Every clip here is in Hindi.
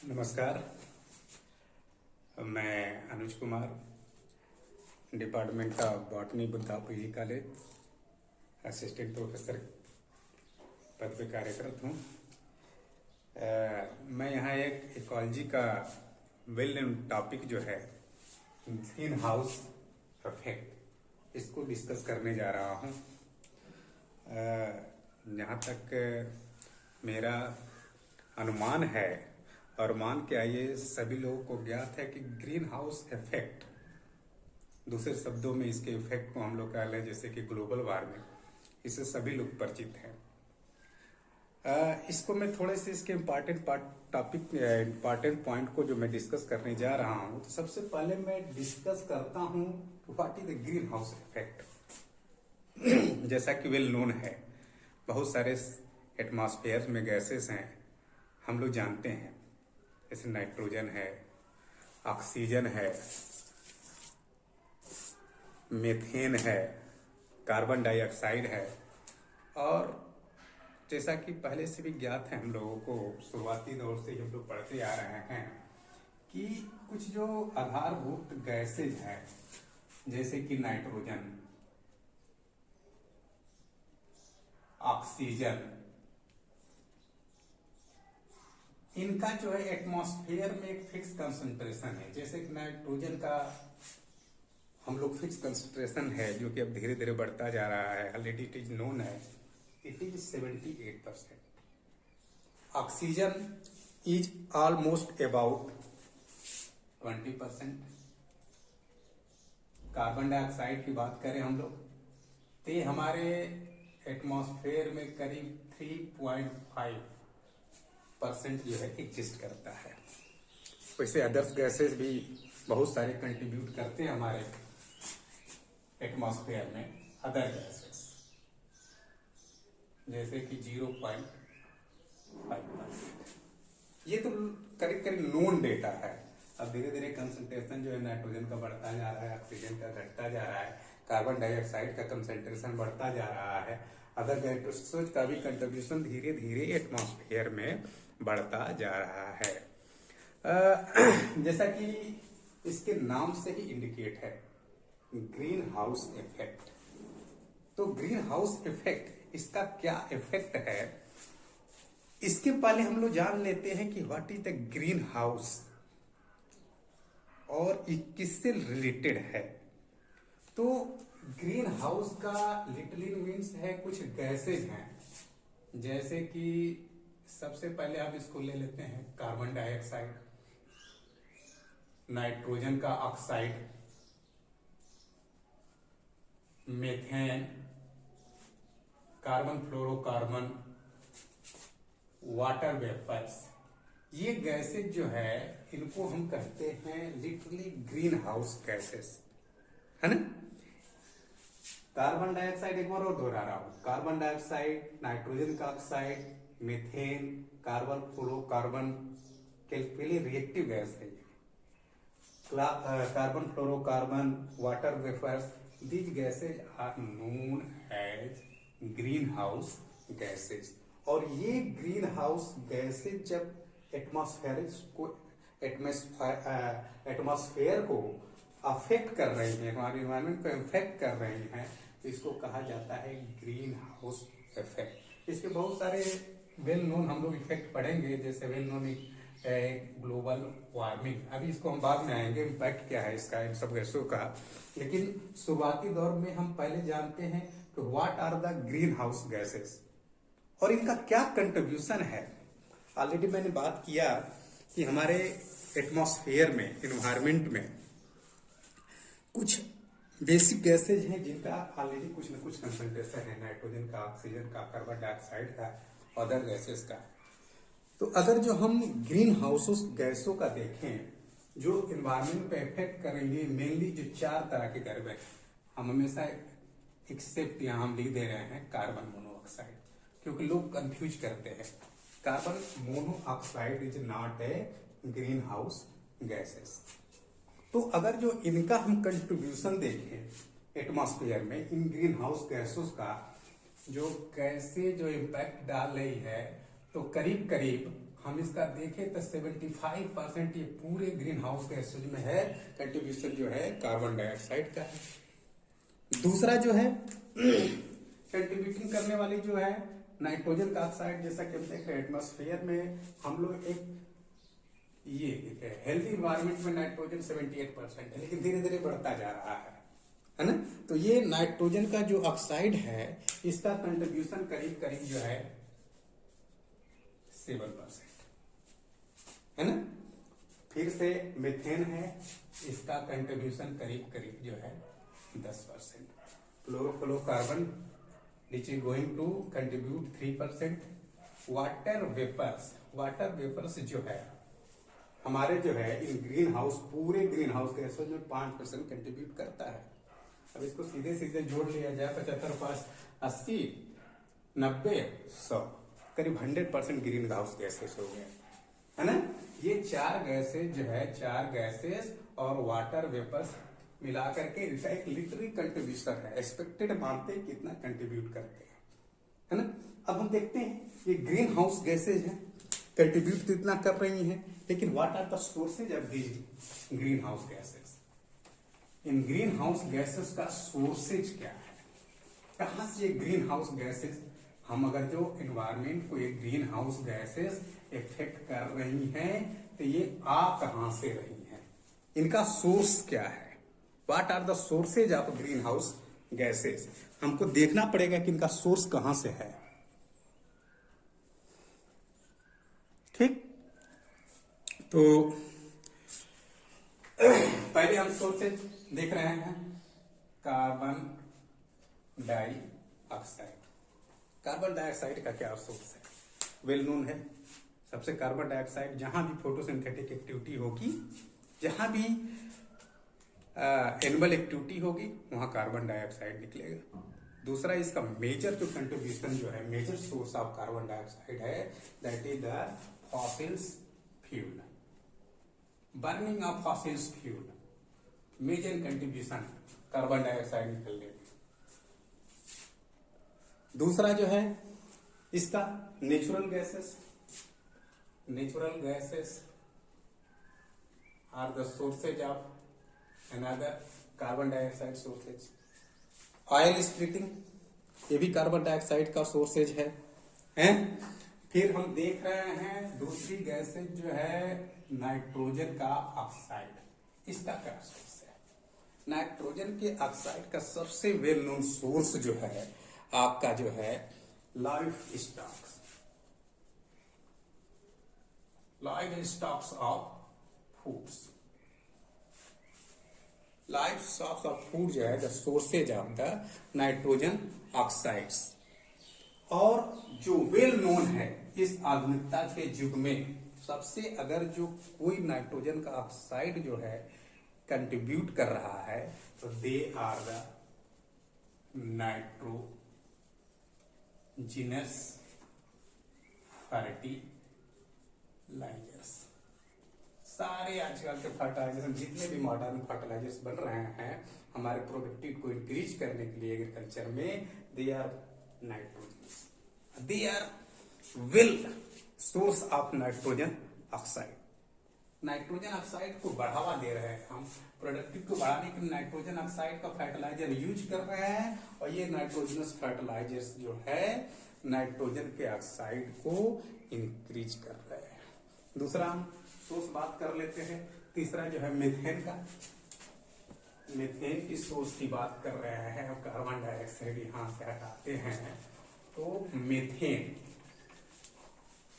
नमस्कार। मैं Anuj Kumar, department of botany Buddha PG college, assistant professor पद पे कार्यरत हूँ। मैं यहाँ एक इकोलॉजी का वेल नोन टॉपिक जो है ग्रीन हाउस इफेक्ट, इसको डिस्कस करने जा रहा हूँ। जहाँ तक मेरा अनुमान है और मान के आइए, सभी लोगों को ज्ञात है कि ग्रीन हाउस इफेक्ट, दूसरे शब्दों में इसके इफेक्ट को हम लोग कह लें जैसे कि ग्लोबल वार्मिंग, इससे सभी लोग परिचित हैं। इसको मैं थोड़े से इसके इम्पॉर्टेंट पॉइंट को जो मैं डिस्कस करने जा रहा हूँ, तो सबसे पहले मैं डिस्कस करता हूँ what is the green house effect. जैसा कि वेल नोन है, बहुत सारे एटमॉस्फेयर में गैसेस हैं, हम लोग जानते हैं, जैसे नाइट्रोजन है, ऑक्सीजन है, मीथेन है, कार्बन डाइऑक्साइड है। और जैसा कि पहले से भी ज्ञात है हम लोगों को, शुरुआती दौर से हम लोग पढ़ते आ रहे हैं कि कुछ जो आधारभूत गैसेज हैं, जैसे कि नाइट्रोजन, ऑक्सीजन, इनका जो है एटमॉस्फेयर में एक फिक्स कंसंट्रेशन है। जैसे कि नाइट्रोजन का हम लोग फिक्स कंसंट्रेशन है, जो कि अब धीरे धीरे बढ़ता जा रहा है। ऑलरेडी इट इज नोन है, it is 78%। Oxygen is almost about 20%। Carbon dioxide की बात करें हम लोग, तो हमारे एटमॉस्फेयर में करीब 3.5% जो है एग्जिस्ट करता है। वैसे अदर्स गैसेस भी बहुत सारे कंट्रीब्यूट करते हैं हमारे एटमॉस्फेयर में, अदर गैसेस, जैसे कि 0.5%। ये तो करीब करीब नोन डेटा है। अब धीरे धीरे कंसंट्रेशन जो है नाइट्रोजन का बढ़ता जा रहा है, ऑक्सीजन का घटता जा रहा है, कार्बन डाइऑक्साइड का कंसंट्रेशन बढ़ता जा रहा है, अदर गैसेस का भी कंट्रीब्यूशन धीरे धीरे एटमॉस्फेयर में बढ़ता जा रहा है। जैसा कि इसके नाम से ही इंडिकेट है, ग्रीन हाउस इफेक्ट। तो ग्रीन हाउस इफेक्ट, इसका क्या इफेक्ट है, इसके पहले हम लोग जान लेते हैं कि what is the green house और ये किससे रिलेटेड है। तो ग्रीन हाउस का लिटरली मीन्स है कुछ गैसेज हैं, जैसे कि सबसे पहले आप इसको ले लेते हैं कार्बन डाइऑक्साइड, नाइट्रोजन का oxide, methane, carbon fluorocarbon, water vapours. ये गैसेज जो है, इनको हम कहते हैं लिटरली ग्रीन हाउस गैसेस, है ना। कार्बन डाइऑक्साइड एक बार और दोहरा रहा हूं, कार्बन डाइऑक्साइड, नाइट्रोजन का ऑक्साइड, मीथेन, कार्बन फ्लोरोकार्बन के लिए रिएक्टिव गैस है। Carbon fluorocarbon, water vapours, these gases are known as green house gases. और ये ग्रीन हाउस गैसेज जब एटमॉस्फेयर को अफेक्ट कर रही हैं, हमारे इन्वायरमेंट को इफेक्ट कर रही हैं, तो इसको कहा जाता है ग्रीन हाउस इफेक्ट। इसके बहुत सारे वेल नोन हम लोग इफेक्ट पढ़ेंगे, जैसे वेल नोन ग्लोबल वार्मिंग। अभी इसको हम बाद में आएंगे, इम्पैक्ट क्या है इसका इन सब गैसों का। लेकिन शुरुआती दौर में हम पहले जानते हैं कि what are the green house gases और इनका क्या कंट्रीब्यूशन है। ऑलरेडी मैंने बात किया कि हमारे एटमॉस्फेयर में, इन्वायरमेंट में कुछ बेसिक गैसेज हैं जिनका ऑलरेडी कुछ न कुछ कंसंट्रेशन है, नाइट्रोजन का, ऑक्सीजन का, कार्बन डाइऑक्साइड का, अदर गैसेस का। तो अगर जो हम ग्रीन हाउस गैसों का देखें जो इन्वायरमेंट पे इफेक्ट करेंगे, मेनली जो 4 तरह के गैस, हम हमेशा एक्सेप्ट यहाँ हम लिख दे रहे हैं कार्बन मोनोऑक्साइड, क्योंकि लोग कंफ्यूज करते हैं। Carbon monoxide is not A green house gases. तो अगर जो इनका हम कंट्रीब्यूशन देखें एटमॉस्फेयर में, इन ग्रीन हाउस गैसों का जो कैसे जो इम्पैक्ट डाल रही है, तो करीब करीब हम इसका देखें तो 75% ये पूरे ग्रीन हाउस गैसेज में है कंट्रीब्यूशन जो है कार्बन डाइऑक्साइड का है। दूसरा जो है कंट्रीब्यूटिंग करने वाली जो है नाइट्रोजन का ऑक्साइड, जैसा कि हम देख रहे हैं एटमॉस्फेयर में हम लोग एक ये हेल्थी इन्वायरमेंट में नाइट्रोजन 78% है, लेकिन धीरे धीरे बढ़ता जा रहा है ना। तो ये नाइट्रोजन का जो ऑक्साइड है इसका कंट्रीब्यूशन करीब करीब जो है 7% है ना। फिर से मीथेन है, इसका कंट्रीब्यूशन करीब करीब जो है 10%। Fluorofluorocarbon which is going to contribute 3%। Water vapours जो है हमारे जो है इन ग्रीन हाउस पूरे ग्रीन हाउस गैसों में 5% कंट्रीब्यूट करता है। अब इसको सीधे सीधे जोड़ लिया जाए 75 5 80 90 100 करीब 100% ग्रीन हाउस गैसेस हो गए है ना। ये चार गैसेस जो है, चार गैसेस और वाटर वेपर्स मिलाकर के इसका एक लिटरली कंट्रीब्यूशन है। एक्सपेक्टेड मानते हैं कितना कंट्रीब्यूट करते हैं है ना। अब हम देखते हैं ये ग्रीन हाउस गैसेज है, कंट्रीब्यूट तो इतना कर रही हैं, लेकिन what are the sources of these green house gases. इन ग्रीन हाउस गैसेस का सोर्सेज क्या है, कहां से ये ग्रीन हाउस गैसेस, हम अगर जो एनवायरमेंट को ये ग्रीन हाउस गैसेस इफेक्ट कर रही हैं तो ये आ कहां से रही हैं, इनका सोर्स क्या है। What are the sources of green house gases, हमको देखना पड़ेगा कि इनका सोर्स कहां से है। ठीक, तो पहले हम सोर्सेज देख रहे हैं। कार्बन डाइऑक्साइड, कार्बन डाइऑक्साइड का क्या सोर्स है, वेल नोन है। सबसे कार्बन डाइऑक्साइड जहां भी फोटोसिंथेटिक एक्टिविटी होगी, जहां भी एनिमल एक्टिविटी होगी, वहां कार्बन डाइऑक्साइड निकलेगा। दूसरा इसका मेजर जो कंट्रीब्यूशन जो है, major source of carbon dioxide है, that is the fossils fuel, burning of fossils fuel, major contribution carbon dioxide निकलने में। दूसरा जो है इसका natural gases, natural gases are the sources of another carbon dioxide sources. Oil splitting, ये भी कार्बन डाइऑक्साइड का सोर्सेज है हैं? फिर हम देख रहे हैं दूसरी गैसेज जो है नाइट्रोजन का ऑक्साइड, इसका क्या सोर्स है। नाइट्रोजन के ऑक्साइड का सबसे वेल नोन सोर्स जो है आपका जो है life stocks, life stocks of foods. Life stocks of food जो है the sources of the nitrogen oxides. और जो वेल नोन है इस आधुनिकता के युग में, सबसे अगर जो कोई नाइट्रोजन का ऑक्साइड जो है कंट्रीब्यूट कर रहा है तो they are the nitrogenous fertilisers. सारे आजकल के फर्टिलाइजर, जितने भी मॉडर्न फर्टिलाइजर्स बन रहे हैं हमारे प्रोडक्टिव को इंक्रीज करने के लिए एग्रीकल्चर में, they are nitrogen, they are will source of nitrogen oxide. Nitrogen oxide को बढ़ावा दे रहे हैं हम, प्रोडक्टिव को बढ़ाने के लिए नाइट्रोजन ऑक्साइड का फर्टिलाइजर यूज कर रहे हैं, और ये नाइट्रोजनस फर्टिलाइजर्स जो है नाइट्रोजन के ऑक्साइड को इंक्रीज कर रहे हैं। दूसरा सोर्स बात कर लेते हैं, तीसरा जो है मीथेन का। मीथेन की सोर्स की बात कर रहे हैं, अब कार्बन डाइऑक्साइड यहां से हटाते हैं तो मीथेन,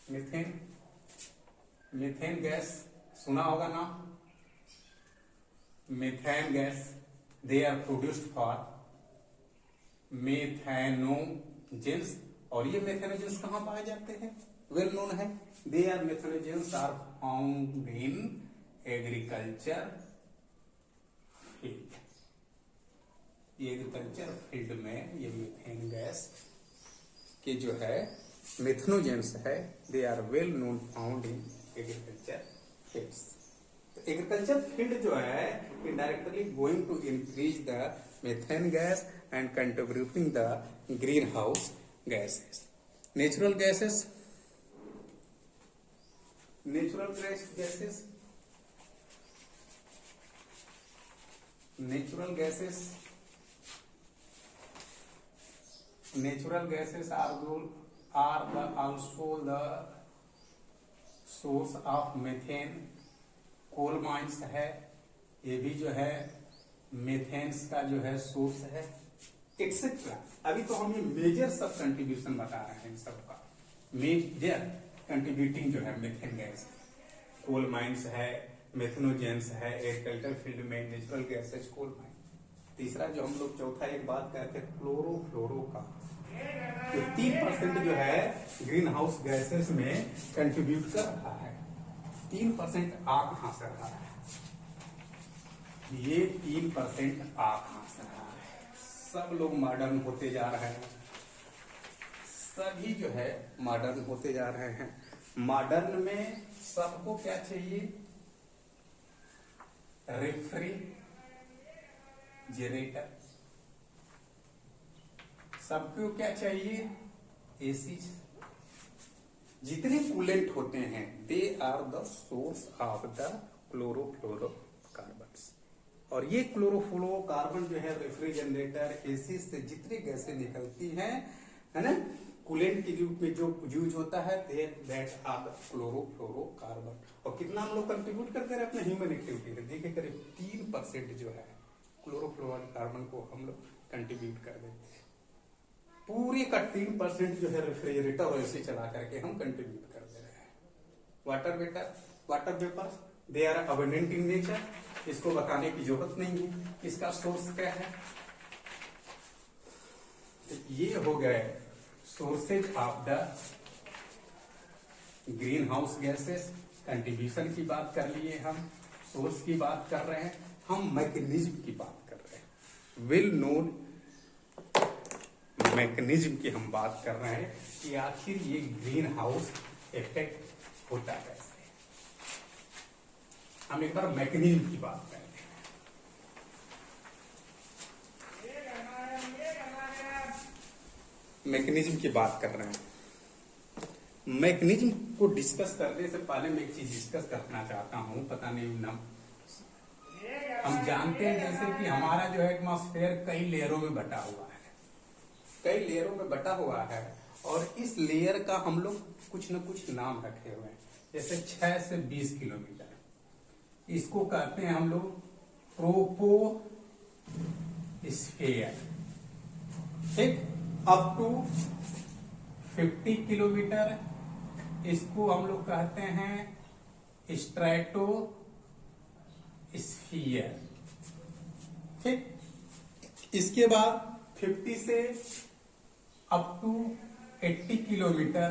मीथेन मीथेन गैस सुना होगा ना, methane gas, they are produced for methanogens. और ये मेथेनोजेंस कहां पाए जाते हैं, वेल नोन है, they are methanogens are found in agriculture field. ये एग्रीकल्चर फील्ड में ये मीथेन गैस के जो है मेथेनोजेंस है, they are well known found in agriculture fields. तो एग्रीकल्चर फील्ड जो है indirectly going to increase the methane gas and contributing the green house gases. Natural gases, natural gases, natural gases are the also the source of methane. Coal mines है, ये भी जो है मेथेन्स का जो है सोर्स है, एक्सेट्रा। अभी तो हम ये मेजर सब कंट्रीब्यूशन बता रहे हैं इन सबका। मेजर कंट्रीब्यूटिंग जो है मेथेन गैस, कोल माइंस है, मेथनोजेंस है, एग्रीकल्चर फील्ड में नेचुरल गैसेज, कोल माइन। तीसरा जो हम लोग चौथा एक बात करते हैं क्लोरोफ्लोरोकार्बन, तो 3% जो है ग्रीन हाउस गैसेस में कंट्रीब्यूट कर रहा है। 3% आ कहां से रहा है? ये 3% आ कहां से रहा है? सब लोग मॉडर्न होते जा रहे हैं, सभी जो है मॉडर्न होते जा रहे हैं। मॉडर्न में सबको क्या चाहिए? रेफ्रिजरेटर। सबको क्या चाहिए? एसी। जितने कूलेंट होते हैं they are the source of the chlorofluorocarbons. और ये क्लोरोफ्लोरोकार्बन जो है रेफ्रिजरेटर, एसी से जितनी गैसें निकलती हैं, है ना, कूलेंट के रूप में जो यूज होता है, दैट आर द क्लोरोफ्लोरोकार्बन। और कितना हम लोग कंट्रीब्यूट करते हैं अपने ह्यूमन एक्टिविटी में? देखिए करीब 3% जो है क्लोरोफ्लोरोकार्बन को हम लोग कंट्रीब्यूट कर देते हैं। पूरे का 3% जो है रेफ्रिजरेटर और एसी चला करके हम कंट्रीब्यूट कर दे रहे हैं। Water vapour they are abundant in nature, इसको बताने की जरूरत नहीं है। इसका सोर्स क्या है? ये हो गए sources of the green house gases. Contribution की बात कर लिए हम, सोर्स की बात कर रहे हैं, हम मैकेनिज्म की बात कर रहे हैं, वेल नोन मैकेनिज्म की हम बात कर रहे हैं कि आखिर ये ग्रीन हाउस इफेक्ट होता कैसे। हम एक बार मैकेनिज्म की बात करें। मैकेनिज्म की बात कर रहे हैं। मैकेनिज्म को डिस्कस करने से पहले मैं एक चीज डिस्कस करना चाहता हूं, पता नहीं ना, हम जानते हैं जैसे कि हमारा जो है एटमॉस्फेयर कई लेयरों में बटा हुआ है, कई लेयरों में बटा हुआ है, और इस लेयर का हम लोग कुछ न कुछ नाम रखे हुए हैं। जैसे 6 से 20 किलोमीटर, इसको कहते हैं हम लोग ट्रोपोस्फेयर, ठीक। अप टू 50 किलोमीटर इसको हम लोग कहते हैं स्ट्रेटोस्फियर, ठीक। इसके बाद 50 से अप टू 80 किलोमीटर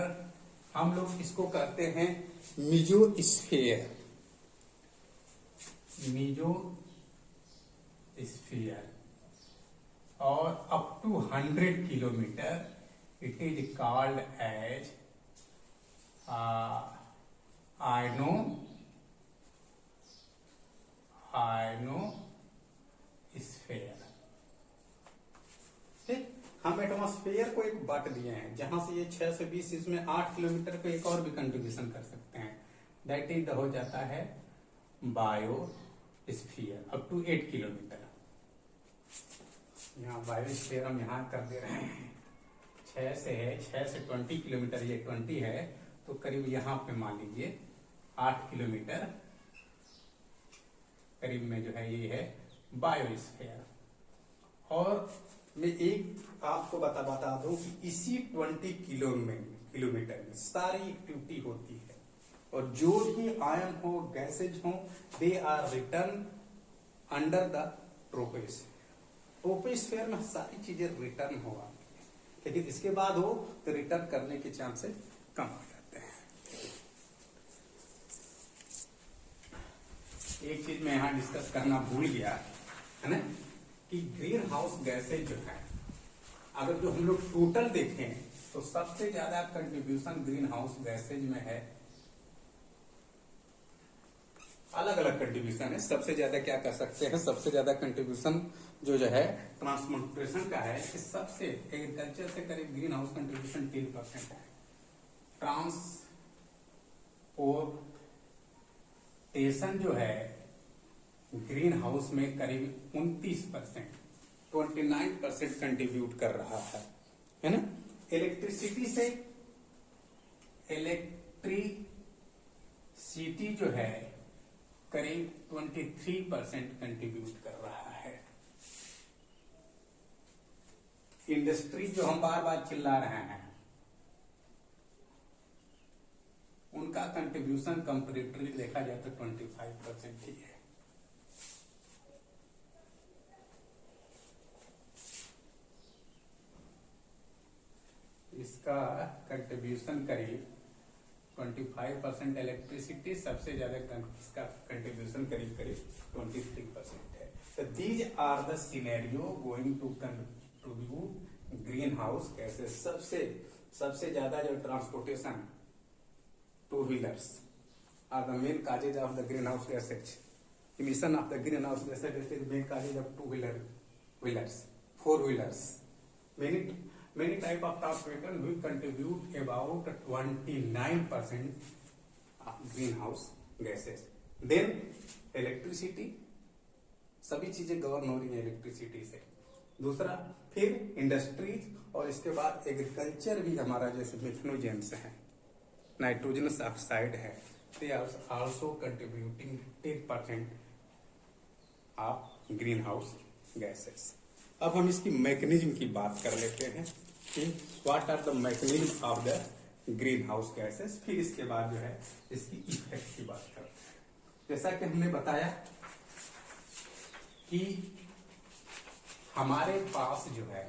हम लोग इसको कहते हैं मीजोस्फीयर, और up to 100 kilometre it is called as ionosphere, ठीक। हम एटमॉस्फेयर को एक बांट दिए हैं, जहां से ये 6 से 20, इसमें 8 किलोमीटर को एक और भी कंट्रीब्यूशन कर सकते हैं, दैट इज हो जाता है बायोस्फीयर, अप टू 8 किलोमीटर। यहाँ बायोस्फीयर हम यहाँ कर दे रहे हैं, 6 से है, 6 से 20 किलोमीटर, ये 20 है, तो करीब यहाँ पे मान लीजिए 8 किलोमीटर करीब में जो है ये है बायोस्फीयर। और मैं एक आपको बता दूं कि इसी 20 किलोमीटर में सारी एक्टिविटी होती है, और जो भी आयन हो, गैसेज हो, they are return under the troposphere. Troposphere में सारी चीजें रिटर्न हो आती है, लेकिन इसके बाद हो तो रिटर्न करने के चांसेस कम हो जाते हैं। एक चीज मैं यहाँ डिस्कस करना भूल गया है ना, कि ग्रीन हाउस गैसेज जो है, अगर जो हम लोग टोटल देखें तो सबसे ज्यादा कंट्रीब्यूशन ग्रीन हाउस गैसेज में है। अलग अलग कंट्रीब्यूशन है, सबसे ज्यादा क्या कर सकते हैं, सबसे ज्यादा कंट्रीब्यूशन जो है ट्रांसपोर्टेशन का है, कि सबसे एग्रीकल्चर से करीब ग्रीन हाउस कंट्रीब्यूशन 3% है। एडिप्टेशन जो है ग्रीन हाउस में करीब 29%, 29% कंट्रीब्यूट कर रहा है ना। इलेक्ट्रिसिटी जो है करीब 23% कंट्रीब्यूट कर रहा है। इंडस्ट्री जो हम बार बार चिल्ला रहे हैं उनका कंट्रीब्यूशन कंपैरेटिवली देखा जाए तो 25% ही है। इसका कंट्रीब्यूशन करीब 25% इलेक्ट्रिसिटी, सबसे ज्यादा इसका कंट्रीब्यूशन करीब 23% है। तो these are the scenario going to contribute green house gases. सबसे ज्यादा जो transportation, two wheelers are the main causes of the green house gases. emission of the greenhouse gases is the main causes of two-wheelers, four-wheelers. Many type of transportation will contribute about 29% of greenhouse gases. Then electricity, सभी चीजें गवर्न हो रही है इलेक्ट्रिसिटी से। दूसरा फिर इंडस्ट्रीज, और इसके बाद एग्रीकल्चर भी हमारा, जैसे मिथेनोजेंस है, नाइट्रोजनस ऑक्साइड है, they are also contributing 10% of greenhouse gases. अब हम इसकी मैकेनिज्म की बात कर लेते हैं कि what are the mechanism of the green house gases. फिर इसके बाद जो है इसकी इफेक्ट की बात करते हैं। जैसा कि हमने बताया कि हमारे पास जो है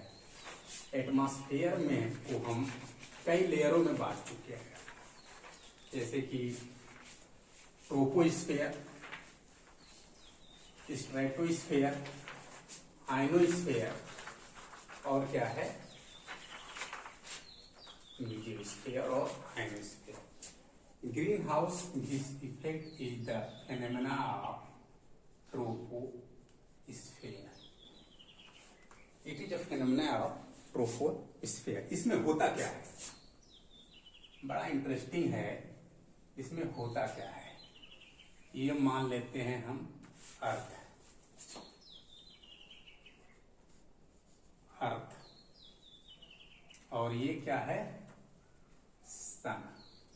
एटमॉस्फेयर में को हम कई लेयरों में बांट चुके हैं, जैसे कि ट्रोपोस्फेयर, स्ट्रेटोस्फेयर, आयनोस्फेयर और क्या है मीडियोस्फेयर और ionosphere. Green house effect is the phenomena of troposphere. It is a phenomena of troposphere. इसमें होता क्या है, बड़ा इंटरेस्टिंग है। इसमें होता क्या है, ये मान लेते हैं हम अर्थ, और ये क्या है सन।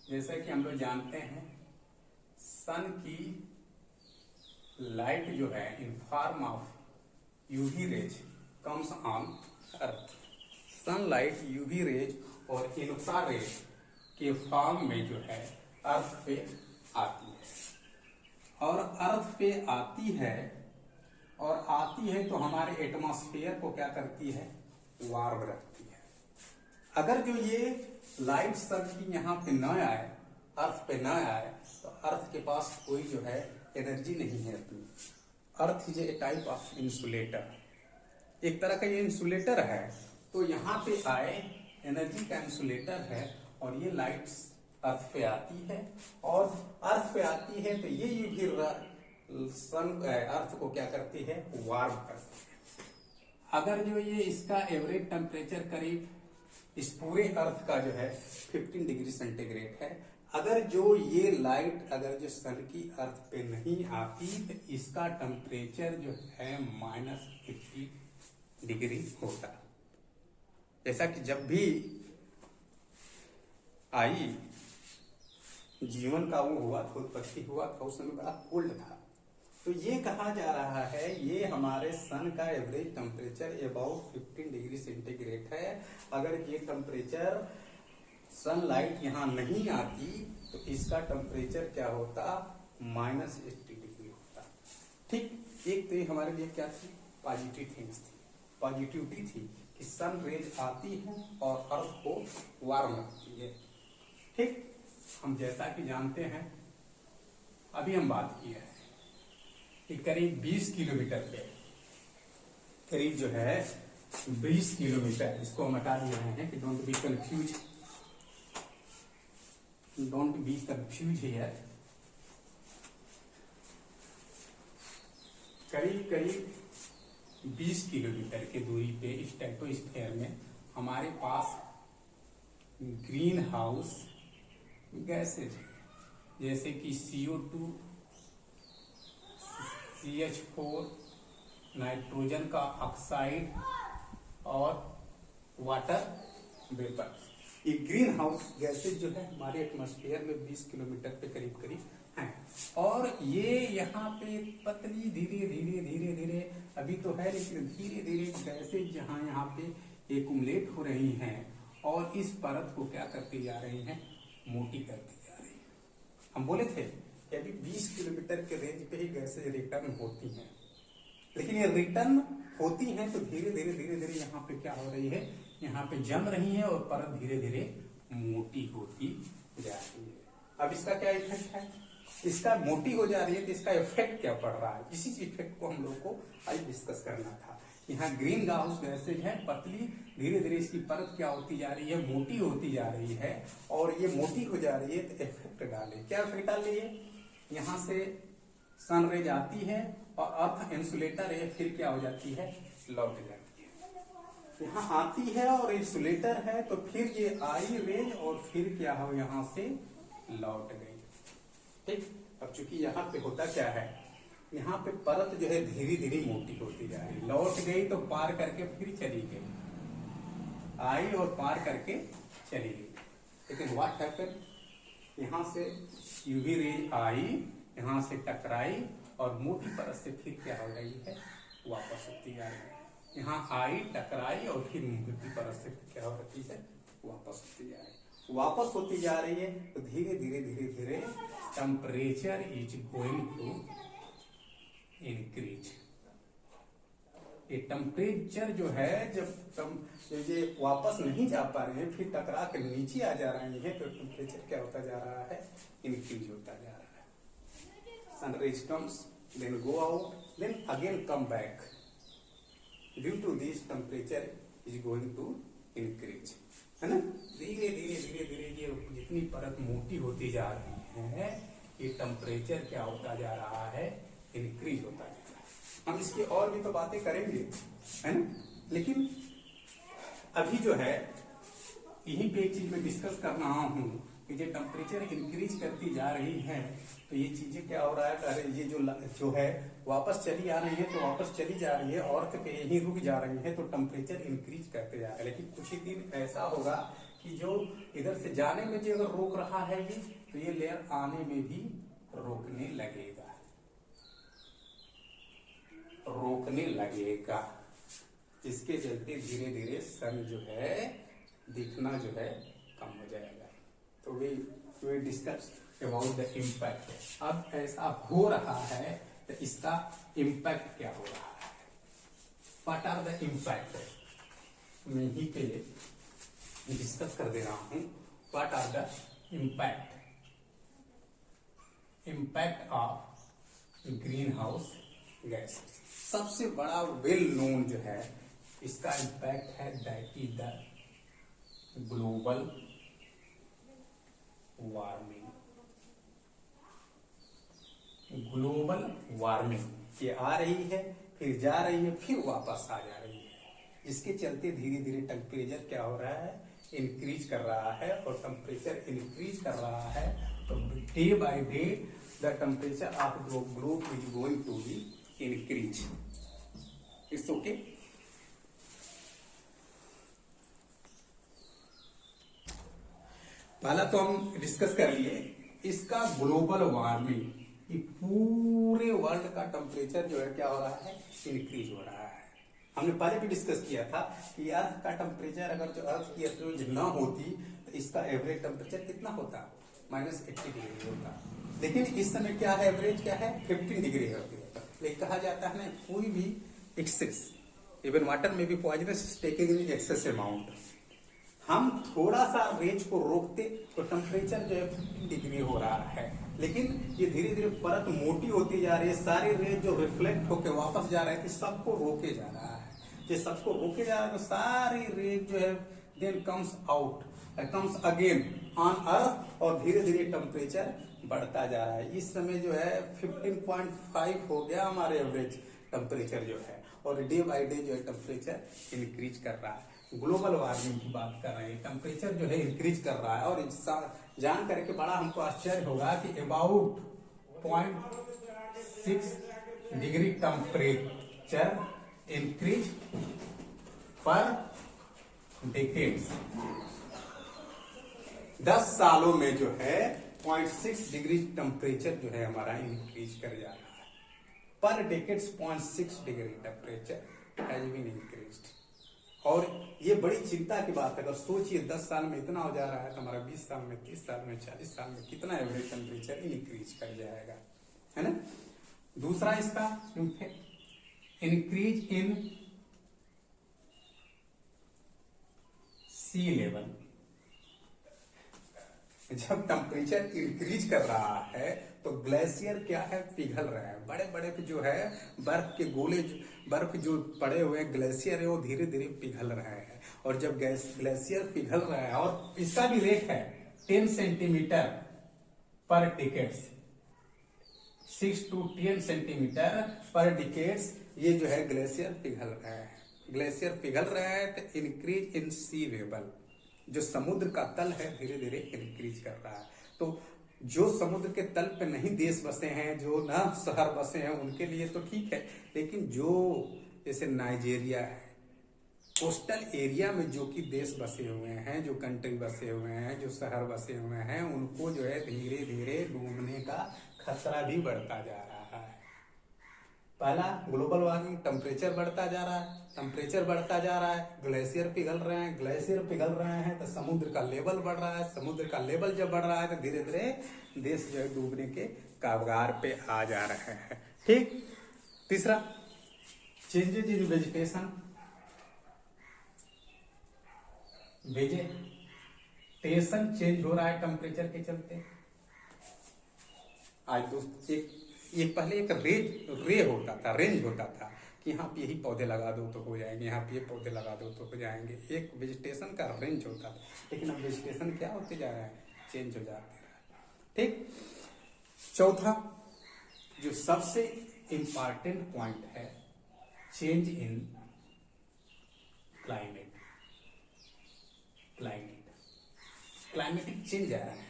जैसा कि हम लोग जानते हैं सन की लाइट जो है in form of UV rays comes on earth. Sunlight UV rays और इंफ्रारेड के फॉर्म में जो है अर्थ पे आती है, और अर्थ पे आती है तो हमारे एटमॉस्फेयर को क्या करती है, वार्म रखती है। अगर जो ये लाइट सन की यहाँ पे न आए, अर्थ पे न आए, तो अर्थ के पास कोई जो है एनर्जी नहीं है अपनी। Earth is a type of insulator, एक तरह का ये इंसुलेटर है। तो यहाँ पे आए एनर्जी का इंसुलेटर है, और ये लाइट अर्थ पे आती है, और अर्थ पे आती है तो ये यूवी सन अर्थ को क्या करती है, वार्म करती है। अगर जो ये इसका एवरेज टेम्परेचर करीब इस पूरे अर्थ का जो है 15 डिग्री सेंटीग्रेड है। अगर जो ये लाइट अगर जो सन की अर्थ पे नहीं आती तो इसका टेम्परेचर जो है -50 डिग्री होता। जैसा कि जब भी आई जीवन का वो हुआ था, उत्पत्ति हुआ था, उस समय बड़ा कोल्ड था। तो ये कहा जा रहा है ये हमारे सन का average temperature about 15 degree centigrade है। अगर ये टेम्परेचर सनलाइट यहाँ नहीं आती तो इसका टेम्परेचर क्या होता, -80 डिग्री होता। ठीक, एक तो ये हमारे लिए क्या थी, पॉजिटिव थिंग्स थी, पॉजिटिविटी थी कि सन रेज आती है और अर्थ को वार्म रखती है। ठीक, हम जैसा कि जानते हैं, अभी हम बात की है कि करीब 20 किलोमीटर पे, करीब जो है 20 किलोमीटर, इसको हम हटा दिए हैं कि डोंट बी कंफ्यूज हियर। करीब 20 किलोमीटर की दूरी पे स्ट्रेटोस्फीयर में हमारे पास ग्रीन हाउस गैसेज है, जैसे कि CO2 CH4, नाइट्रोजन का ऑक्साइड और वाटर वेपर। ये ग्रीन हाउस गैसेज जो है हमारे एटमॉस्फेयर में 20 किलोमीटर पे करीब करीब हैं, और ये यहाँ पे पतली धीरे धीरे धीरे धीरे अभी तो है, लेकिन धीरे धीरे गैसेज जहाँ यहाँ पे एक्युमुलेट हो रही हैं और इस परत को क्या करती जा रही हैं, मोटी करती जा रही है। हम बोले थे कि अभी 20 किलोमीटर के रेंज पे ही गैसेज रिटर्न होती हैं, लेकिन ये रिटर्न होती हैं तो धीरे धीरे धीरे धीरे यहाँ पे क्या हो रही है, यहाँ पे जम रही है और परत धीरे धीरे मोटी होती जा रही है। अब इसका क्या इफेक्ट है, इसका मोटी हो जा रही है तो इसका इफेक्ट क्या पड़ रहा है, इसी इफेक्ट को हम लोग को आज डिस्कस करना था। यहाँ ग्रीन हाउस गैसेज है, पतली धीरे धीरे इसकी परत क्या होती जा रही है, मोटी होती जा रही है, और ये मोटी हो जा रही है तो इफेक्ट डाले, क्या इफेक्ट डाल रही है, यहाँ से सन रेज आती है और अर्थ इंसुलेटर है, फिर क्या हो जाती है, लौट जाती है। यहाँ आती है और इंसुलेटर है तो फिर ये आई रेज और फिर क्या हो, यहाँ से लौट गई। ठीक, अब चूंकि यहाँ पे होता क्या है, यहाँ पे परत जो है धीरे धीरे मोटी होती जा रही, लौट गई तो पार करके फिर चली गई, आई और पार करके चली गई। लेकिन व्हाट हैपेंड, यहाँ से यूवी रेज आई, यहाँ से टकराई और मोटी परत से फिर क्या हो रही है, वापस होती जा रही है। यहाँ आई, टकराई और फिर मोटी परत से क्या हो रही है, वापस होती जा रही है। वापस होती जा रही है तो धीरे धीरे धीरे धीरे temperature is going to increase. ये टेम्परेचर जो है, जब ये वापस नहीं जा पा रहे हैं, फिर टकरा के नीचे आ जा रहे हैं, तो टेम्परेचर क्या होता जा रहा है, इंक्रीज होता जा रहा है। Sun rays comes, then go out, then again come back. Due to this temperature is going to increase, है ना। धीरे धीरे धीरे धीरे ये जितनी परत मोटी होती जा रही है, ये टेम्परेचर क्या होता जा रहा है, इंक्रीज होता जा रहा है। हम इसकी और भी तो बातें करेंगे, है ना, लेकिन अभी जो है यहीं पे एक चीज मैं डिस्कस कर रहा हूँ कि जब टेम्परेचर इंक्रीज करती जा रही है तो ये चीजें क्या हो रहा है, अरे ये जो है वापस चली आ रही है तो वापस चली जा रही है, और तो यहीं रुक जा रही है तो टेम्परेचर इंक्रीज करते जा रहा है। लेकिन कुछ ही दिन ऐसा होगा कि जो इधर से जाने में जो अगर रोक रहा है ये, तो ये लेयर आने में भी रोकने लगेगा, रोकने लगेगा। इसके चलते धीरे धीरे सन जो है दिखना जो है कम हो जाएगा। तो we discuss about the impact. अब ऐसा हो रहा है तो इसका इम्पैक्ट क्या हो रहा है, व्हाट आर द इम्पैक्ट, मैं ही पे डिस्कस कर दे रहा हूं। What are the impact, impact of green house gas. सबसे बड़ा वेल नोन जो है इसका इम्पैक्ट है, that is the global warming. Global warming ये आ रही है, फिर जा रही है, फिर वापस आ जा रही है। इसके चलते धीरे धीरे टेम्परेचर क्या हो रहा है, इंक्रीज कर रहा है, और टेम्परेचर इंक्रीज कर रहा है तो day by day the temperature of globe is going to be increase. It's okay. पहला तो हम डिस्कस कर लिए इसका ग्लोबल वार्मिंग, ये पूरे वर्ल्ड का टेम्परेचर जो है क्या हो रहा है, इंक्रीज हो रहा है। हमने पहले भी डिस्कस किया था कि अर्थ का टेम्परेचर, अगर जो अर्थ की एवरेज ना होती तो इसका एवरेज टेम्परेचर कितना होता, -80 डिग्री होता। लेकिन इस समय क्या है, एवरेज क्या है, 15 डिग्री होती है। लेकिन कहा जाता है ना, कोई भी एक्सेस, इवन वाटर में भी poisonous taking in excess amount. हम थोड़ा सा रेंज को रोकते तो टेम्परेचर जो है 15 डिग्री हो रहा है, लेकिन ये धीरे धीरे परत मोटी होती जा रही है, सारी रेंज जो रिफ्लेक्ट होकर वापस जा रहा है, सबको रोके जा रहा है। ये सबको रोके जा रहा है तो सारी रेंज जो है then comes out, comes again on earth, और धीरे धीरे टेम्परेचर बढ़ता जा रहा है। इस समय जो है 15.5 हो गया हमारे एवरेज टेम्परेचर जो है, और डे बाय डे जो है टेम्परेचर इंक्रीज कर रहा है। ग्लोबल वार्मिंग की बात कर रहे हैं, टेम्परेचर जो है इंक्रीज कर रहा है। और जान करके बड़ा हमको आश्चर्य होगा कि अबाउट 0.6 डिग्री टेम्परेचर इंक्रीज पर डिकेड्स। 10 सालों में जो है 0.6 डिग्री टेम्परेचर जो है हमारा इंक्रीज कर जा रहा है। Per decades 0.6 degree temperature has been increased. और ये बड़ी चिंता की बात है। अगर सोचिए 10 साल में इतना हो जा रहा है तो हमारा 20 साल में, 30 साल में, 40 साल में कितना एवरेज टेम्परेचर इंक्रीज कर जाएगा, है ना। दूसरा इसका इंक्रीज इन सी लेवल। जब टेम्परेचर इंक्रीज कर रहा है तो ग्लेशियर क्या है, पिघल रहा है। बड़े बड़े जो है बर्फ के गोले, बर्फ जो पड़े हुए ग्लेशियर है वो धीरे धीरे पिघल रहा है। और जब ग्लेशियर पिघल रहा है, और इसका भी रेट है 10 सेंटीमीटर पर डिकेड्स, 6 to 10 सेंटीमीटर पर डिकेड्स ये जो है ग्लेशियर पिघल रहा है। ग्लेशियर पिघल रहा है तो इंक्रीज इन सी लेवल, जो समुद्र का तल है धीरे धीरे इंक्रीज कर रहा है। तो जो समुद्र के तल पे नहीं देश बसे हैं, जो ना शहर बसे हैं, उनके लिए तो ठीक है। लेकिन जो जैसे नाइजीरिया है, कोस्टल एरिया में जो कि देश बसे हुए हैं, जो कंट्री बसे हुए हैं, जो शहर बसे हुए हैं, उनको जो है धीरे धीरे डूबने का खतरा भी बढ़ता जा रहा है। पहला ग्लोबल वार्मिंग, टेम्परेचर बढ़ता जा रहा है, टेम्परेचर बढ़ता जा रहा है, ग्लेशियर पिघल रहे हैं, ग्लेशियर पिघल रहे हैं तो समुद्र का लेवल बढ़ रहा है, समुद्र का लेवल जब बढ़ रहा है तो धीरे धीरे देश जो है डूबने के कगार पे आ जा रहे हैं। ठीक। तीसरा, changes in vegetation. Vegetation change हो रहा है टेम्परेचर के चलते। आज दोस्त ये पहले एक रे होता था, रेंज होता था कि यहाँ पे यही पौधे लगा दो तो हो जाएंगे, यहाँ पे ये पौधे लगा दो तो हो जाएंगे। एक वेजिटेशन का रेंज होता था। लेकिन अब वेजिटेशन क्या होते जा रहा है, चेंज हो जाते रहा है। ठीक। चौथा, जो सबसे इंपॉर्टेंट पॉइंट है, change in climate. Climatic change आ रहा है।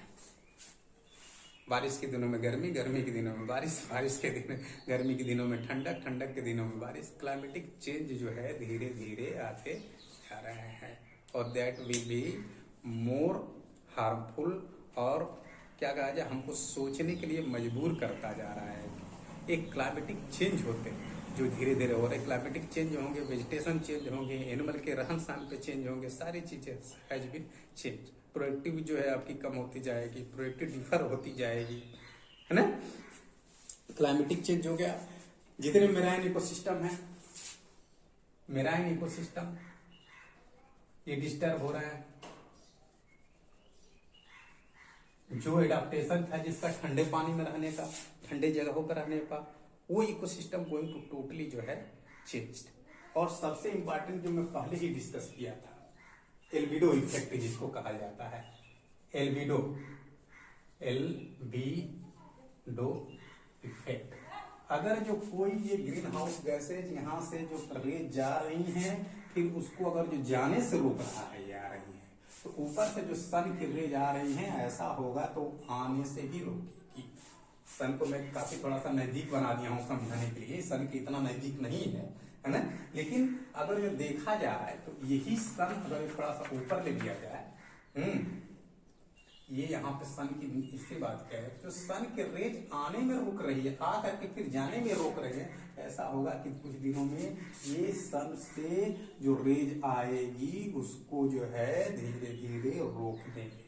बारिश के दिनों में गर्मी, गर्मी के दिनों में बारिश, बारिश के दिन गर्मी के दिनों में ठंडक, ठंडक के दिनों में बारिश। क्लाइमेटिक चेंज जो है धीरे धीरे आते जा रहे हैं और that will be more harmful, और क्या कहा जाए, हमको सोचने के लिए मजबूर करता जा रहा है। एक क्लाइमेटिक चेंज होते हैं जो धीरे धीरे हो रहे। क्लाइमेटिक चेंज होंगे, वेजिटेशन चेंज होंगे, एनिमल के रहन सहन पे चेंज होंगे, सारी चीजें हैज बीन चेंज। प्रोडक्टिव जो है आपकी कम होती जाएगी, प्रोडक्टिव डिफर होती जाएगी, है ना। क्लाइमेटिक चेंज हो गया। जितने मेराइन इकोसिस्टम है, मेराइन इकोसिस्टम ये डिस्टर्ब हो रहा है। जो एडाप्टेशन था जिसका ठंडे पानी में रहने का, ठंडे जगहों पर रहने का, वो इकोसिस्टम गोइंग टू टोटली जो है चेंज्ड। और सबसे इंपॉर्टेंट जो मैं पहले ही डिस्कस किया था, एल्बिडो इफेक्ट जिसको कहा जाता है, एल्बिडो इफेक्ट। अगर जो कोई ये ग्रीन हाउस गैसेज यहाँ से जो रेज जा रही हैं, फिर उसको अगर जो जाने से रोक रहा है या आ रही है, तो ऊपर से जो सन की रेज आ रही हैं, ऐसा होगा तो आने से भी रोकेगी। सन को मैं काफी थोड़ा सा नजदीक बना दिया हूँ समझाने के लिए, सन के इतना नजदीक नहीं है ना। लेकिन अगर ये देखा जाए तो यही सन अगर थोड़ा सा ऊपर ले लिया जाए, ये यहाँ पे सन की इससे बात करें तो सन के रेज आने में रुक रही है, आ करके फिर जाने में रोक रहे हैं। ऐसा होगा कि कुछ दिनों में ये सन से जो रेज आएगी उसको जो है धीरे धीरे रोकने लगेगी।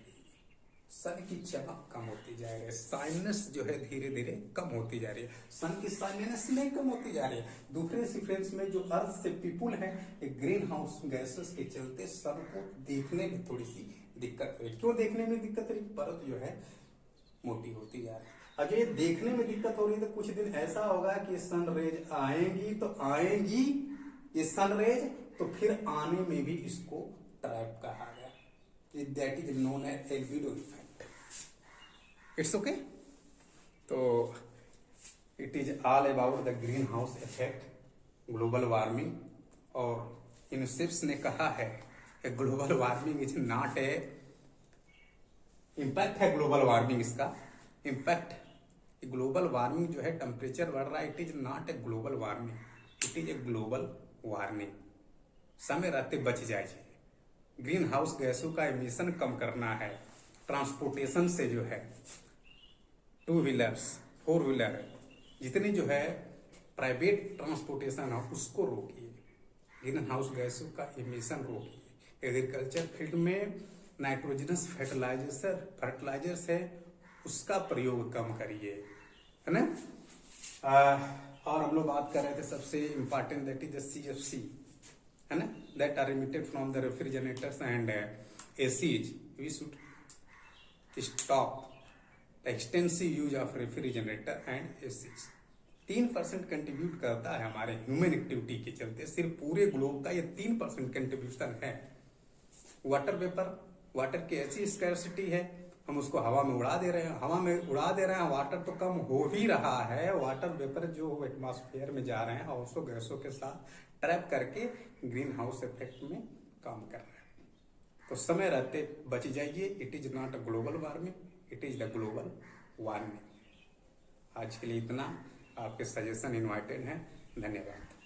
सन की चमक कम होती जा रही है, शाइननेस जो है धीरे धीरे कम होती जा रही है। सन की शाइननेस नहीं कम होती जा रही है। दूसरे सिक्वेंस में जो अर्थ से पीपुल है, ग्रीन हाउस गैसेस के चलते सन को देखने में थोड़ी सी दिक्कत हुई। क्यों देखने में दिक्कत हुई? परत जो है मोटी होती जा रही है। अगर ये देखने में दिक्कत हो रही है तो कुछ दिन ऐसा होगा कि सन रेज आएंगी तो आएंगी ये सन रेज, तो फिर आने में भी इसको ट्रैप कहा गया। That is known as albedo effect. It's okay. तो it is all about the green house effect, global warming. और यूनिसेफ ने कहा है कि global warming is not a impact है, ग्लोबल वार्मिंग इसका इम्पैक्ट ग्लोबल वार्मिंग जो है, टेम्परेचर बढ़ रहा है, it is not a global warming, it is a global warming. समय रहते बच जाइए। ग्रीन हाउस गैसों का एमिशन कम करना है। ट्रांसपोर्टेशन से जो है, टू व्हीलर्स, फोर व्हीलर, जितनी जो है प्राइवेट ट्रांसपोर्टेशन है उसको रोकिए। ग्रीन हाउस गैसों का एमिशन रोकिए। एग्रीकल्चर फील्ड में नाइट्रोजनस फर्टिलाइजर्स है, उसका प्रयोग कम करिए, है ना। और हम लोग बात कर रहे थे सबसे important, that is the CFC, है ना, that are emitted from the refrigerators and ACs। We should stop the extensive use of refrigerator and ACs। 3% contribute करता है हमारे ह्यूमन एक्टिविटी के चलते, सिर्फ पूरे ग्लोब का ये 3% कंट्रीब्यूशन है। वाटर वेपर, वाटर की ऐसी स्कैर्सिटी है, हम उसको हवा में उड़ा दे रहे हैं, वाटर तो कम हो ही रहा है, वाटर वेपर जो एटमॉस्फेयर में जा रहे हैं और उसको गैसों के साथ ट्रैप करके ग्रीन हाउस इफेक्ट में काम कर रहे हैं। तो समय रहते बच जाइए। It is not a global warming, it is the global warming. आज के लिए इतना। आपके सजेशन इनवाइटेड हैं। धन्यवाद।